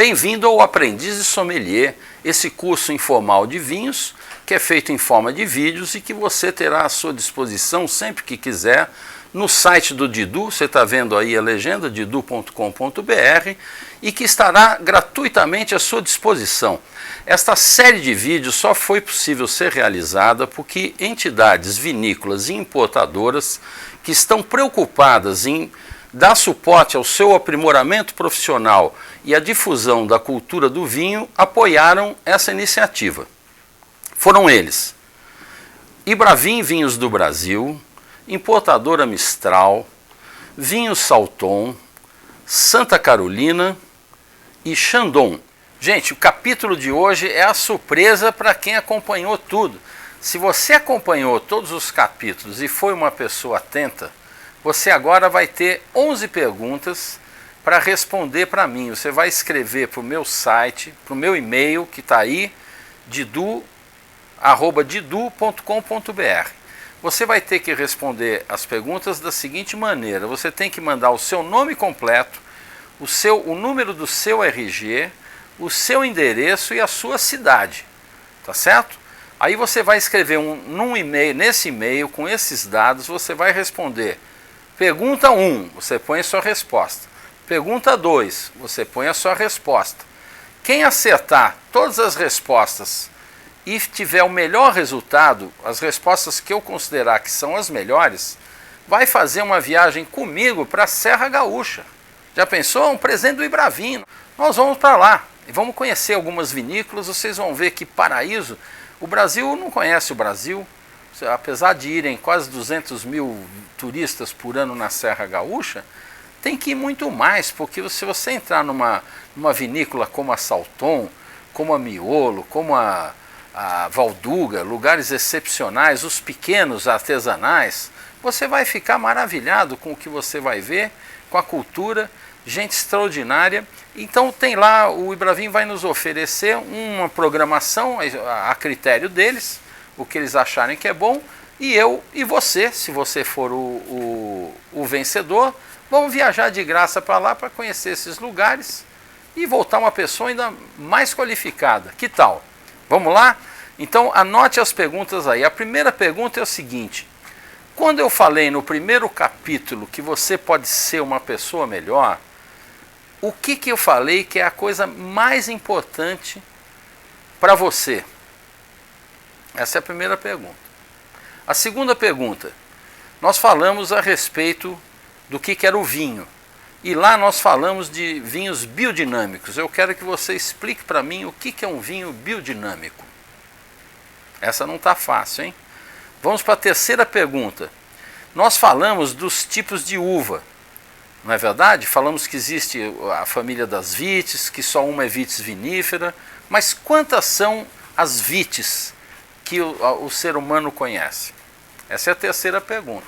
Bem-vindo ao Aprendiz de Sommelier, esse curso informal de vinhos que é feito em forma de vídeos e que você terá à sua disposição sempre que quiser no site do Didu, você está vendo aí a legenda, didu.com.br, e que estará gratuitamente à sua disposição. Esta série de vídeos só foi possível ser realizada porque entidades vinícolas e importadoras que estão preocupadas em dar suporte ao seu aprimoramento profissional e à difusão da cultura do vinho apoiaram essa iniciativa. Foram eles: Ibravin Vinhos do Brasil, Importadora Mistral, Vinhos Salton, Santa Carolina e Chandon. Gente, o capítulo de hoje é a surpresa para quem acompanhou tudo. Se você acompanhou todos os capítulos e foi uma pessoa atenta, você agora vai ter 11 perguntas para responder para mim. Você vai escrever para o meu site, para o meu e-mail que está aí, didu@didu.com.br. Você vai ter que responder as perguntas da seguinte maneira: você tem que mandar o seu nome completo, o número do seu RG, o seu endereço e a sua cidade, tá certo? Aí você vai escrever num e-mail, nesse e-mail, com esses dados, você vai responder. Pergunta 1, você põe a sua resposta. Pergunta 2, você põe a sua resposta. Quem acertar todas as respostas e tiver o melhor resultado, as respostas que eu considerar que são as melhores, vai fazer uma viagem comigo para a Serra Gaúcha. Já pensou? Um presente do Ibravin. Nós vamos para lá e vamos conhecer algumas vinícolas. Vocês vão ver que paraíso. O Brasil não conhece o Brasil. Apesar de irem quase 200 mil turistas por ano na Serra Gaúcha, tem que ir muito mais, porque se você entrar numa vinícola como a Salton, como a Miolo, como a Valduga, lugares excepcionais, os pequenos artesanais, você vai ficar maravilhado com o que você vai ver, com a cultura, gente extraordinária. Então tem lá, o Ibravin vai nos oferecer uma programação a critério deles, o que eles acharem que é bom, e eu e você, se você for o vencedor, vamos viajar de graça para lá para conhecer esses lugares e voltar uma pessoa ainda mais qualificada. Que tal? Vamos lá? Então anote as perguntas aí. A primeira pergunta é o seguinte: quando eu falei no primeiro capítulo que você pode ser uma pessoa melhor, o que eu falei que é a coisa mais importante para você? Essa é a primeira pergunta. A segunda pergunta: nós falamos a respeito do que era o vinho. E lá nós falamos de vinhos biodinâmicos. Eu quero que você explique para mim o que é um vinho biodinâmico. Essa não está fácil, hein? Vamos para a terceira pergunta. Nós falamos dos tipos de uva, não é verdade? Falamos que existe a família das vites, que só uma é vitis vinífera, mas quantas são as vites que o ser humano conhece? Essa é a terceira pergunta.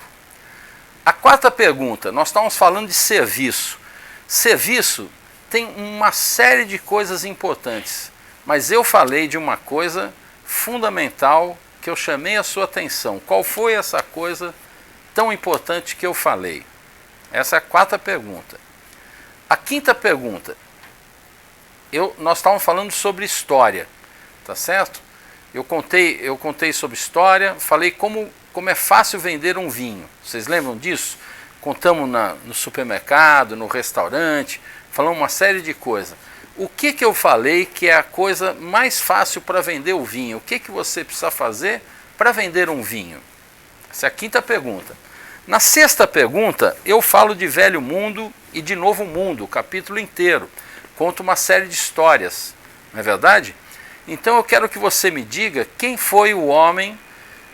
A quarta pergunta, nós estamos falando de serviço. Serviço tem uma série de coisas importantes, mas eu falei de uma coisa fundamental que eu chamei a sua atenção. Qual foi essa coisa tão importante que eu falei? Essa é a quarta pergunta. A quinta pergunta, nós estávamos falando sobre história, tá certo? Eu contei sobre história, falei como é fácil vender um vinho. Vocês lembram disso? Contamos no supermercado, no restaurante, falamos uma série de coisas. O que eu falei que é a coisa mais fácil para vender o vinho? O que você precisa fazer para vender um vinho? Essa é a quinta pergunta. Na sexta pergunta, eu falo de Velho Mundo e de Novo Mundo, o capítulo inteiro. Conto uma série de histórias, não é verdade? Então eu quero que você me diga quem foi o homem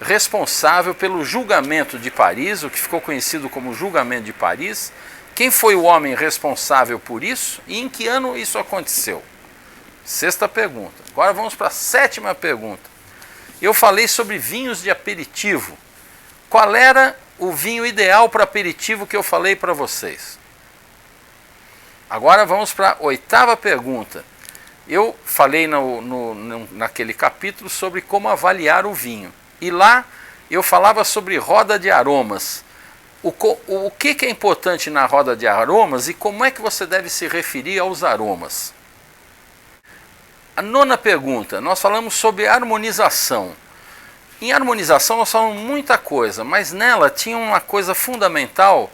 responsável pelo julgamento de Paris, o que ficou conhecido como julgamento de Paris. Quem foi o homem responsável por isso e em que ano isso aconteceu? Sexta pergunta. Agora vamos para a sétima pergunta. Eu falei sobre vinhos de aperitivo. Qual era o vinho ideal para aperitivo que eu falei para vocês? Agora vamos para a oitava pergunta. Eu falei naquele capítulo sobre como avaliar o vinho. E lá eu falava sobre roda de aromas. O que é importante na roda de aromas e como é que você deve se referir aos aromas. A nona pergunta, nós falamos sobre harmonização. Em harmonização nós falamos muita coisa, mas nela tinha uma coisa fundamental,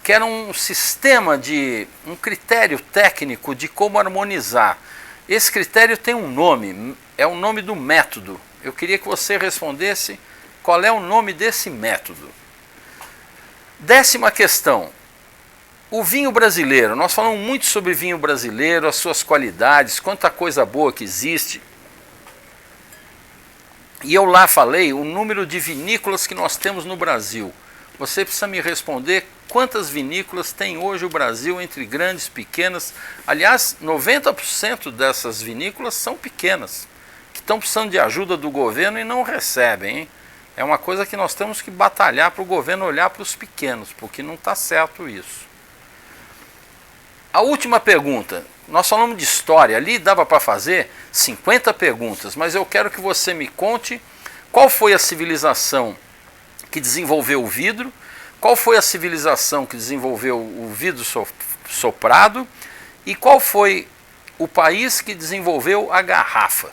que era um sistema um critério técnico de como harmonizar. Esse critério tem um nome, é o nome do método. Eu queria que você respondesse qual é o nome desse método. 10ª questão. O vinho brasileiro, nós falamos muito sobre vinho brasileiro, as suas qualidades, quanta coisa boa que existe. E eu lá falei o número de vinícolas que nós temos no Brasil. Você precisa me responder quantas vinícolas tem hoje o Brasil, entre grandes, pequenas. Aliás, 90% dessas vinícolas são pequenas, que estão precisando de ajuda do governo e não recebem, hein? É uma coisa que nós temos que batalhar para o governo olhar para os pequenos, porque não está certo isso. A última pergunta, nós falamos de história, ali dava para fazer 50 perguntas, mas eu quero que você me conte qual foi a civilização que desenvolveu o vidro, qual foi a civilização que desenvolveu o vidro soprado e qual foi o país que desenvolveu a garrafa.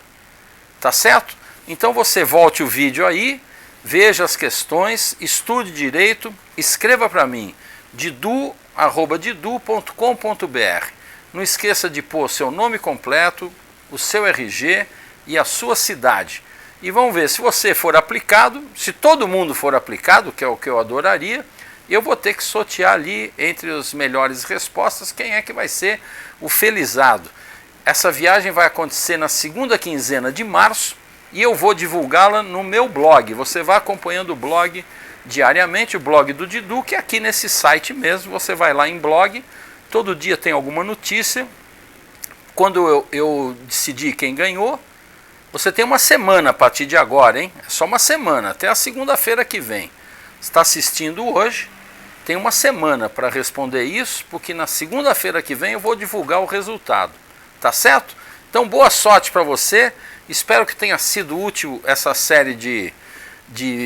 Tá certo? Então você volte o vídeo aí, veja as questões, estude direito, escreva para mim, didu@didu.com.br. Não esqueça de pôr seu nome completo, o seu RG e a sua cidade. E vamos ver, se você for aplicado, se todo mundo for aplicado, que é o que eu adoraria, eu vou ter que sortear ali entre as melhores respostas quem é que vai ser o felizado. Essa viagem vai acontecer na segunda quinzena de março e eu vou divulgá-la no meu blog. Você vai acompanhando o blog diariamente, o blog do Didu, que é aqui nesse site mesmo. Você vai lá em blog, todo dia tem alguma notícia. Quando eu decidi quem ganhou, você tem uma semana a partir de agora, hein? É só uma semana, até a segunda-feira que vem. Você está assistindo hoje, tem uma semana para responder isso, porque na segunda-feira que vem eu vou divulgar o resultado. Tá certo? Então boa sorte para você, espero que tenha sido útil essa série de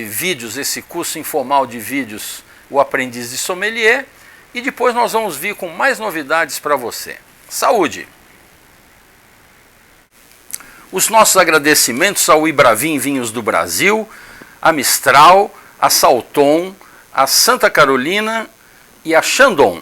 vídeos, esse curso informal de vídeos, o Aprendiz de Sommelier, e depois nós vamos vir com mais novidades para você. Saúde! Os nossos agradecimentos ao Ibravin Vinhos do Brasil, a Mistral, a Salton, a Santa Carolina e a Chandon.